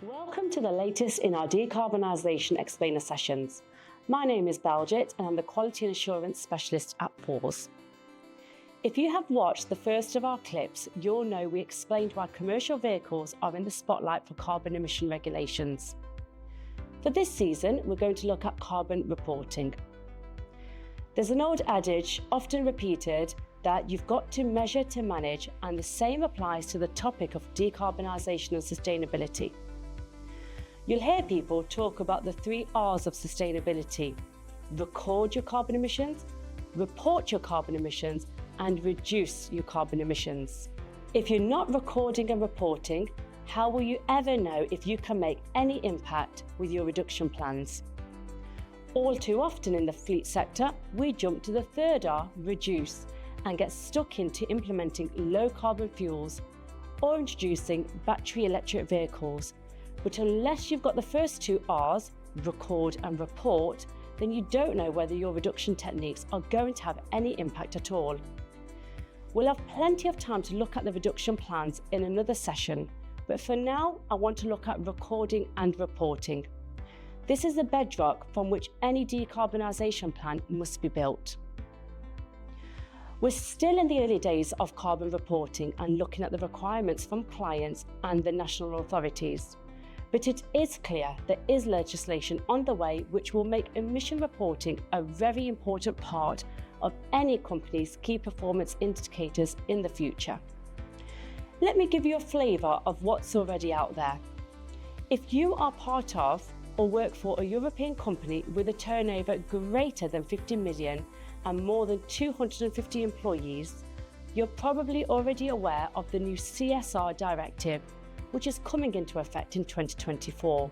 Welcome to the latest in our Decarbonisation Explainer sessions. My name is Baljit and I'm the Quality and Assurance Specialist at PAWS. If you have watched the first of our clips, you'll know we explained why commercial vehicles are in the spotlight for carbon emission regulations. For this season, we're going to look at carbon reporting. There's an old adage, often repeated, that you've got to measure to manage, and the same applies to the topic of decarbonisation and sustainability. You'll hear people talk about the 3 R's of sustainability: record your carbon emissions, report your carbon emissions, and reduce your carbon emissions. If you're not recording and reporting, how will you ever know if you can make any impact with your reduction plans? All too often in the fleet sector, we jump to the 3rd R, reduce, and get stuck into implementing low carbon fuels or introducing battery electric vehicles. But unless you've got the first 2 R's, record and report, then you don't know whether your reduction techniques are going to have any impact at all. We'll have plenty of time to look at the reduction plans in another session, but for now, I want to look at recording and reporting. This is the bedrock from which any decarbonisation plan must be built. We're still in the early days of carbon reporting and looking at the requirements from clients and the national authorities. But it is clear there is legislation on the way which will make emission reporting a very important part of any company's key performance indicators in the future. Let me give you a flavour of what's already out there. If you are part of or work for a European company with a turnover greater than 50 million and more than 250 employees, you're probably already aware of the new CSR directive, which is coming into effect in 2024.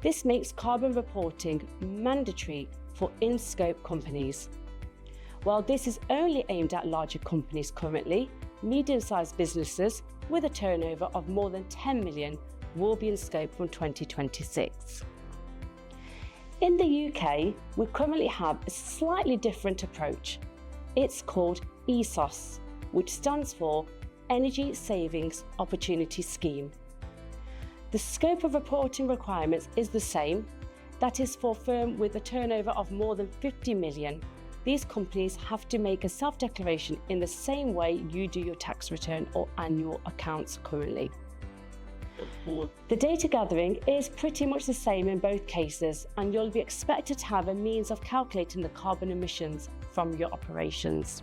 This makes carbon reporting mandatory for in-scope companies. While this is only aimed at larger companies currently, medium-sized businesses with a turnover of more than 10 million will be in scope from 2026. In the UK, we currently have a slightly different approach. It's called ESOS, which stands for Energy Savings Opportunity Scheme. The scope of reporting requirements is the same. That is for firms with a turnover of more than 50 million. These companies have to make a self-declaration in the same way you do your tax return or annual accounts currently. The data gathering is pretty much the same in both cases, and you'll be expected to have a means of calculating the carbon emissions from your operations.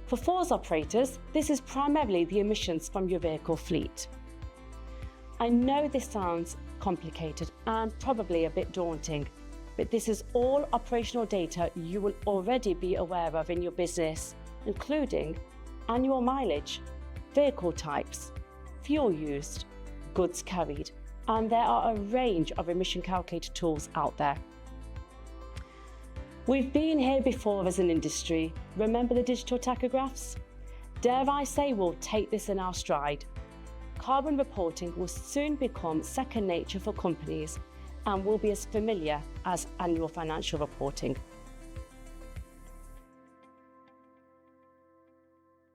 For FORS operators, this is primarily the emissions from your vehicle fleet. I know this sounds complicated and probably a bit daunting, but this is all operational data you will already be aware of in your business, including annual mileage, vehicle types, fuel used, goods carried, and there are a range of emission calculator tools out there. We've been here before as an industry. Remember the digital tachographs? Dare I say we'll take this in our stride. Carbon reporting will soon become second nature for companies and will be as familiar as annual financial reporting.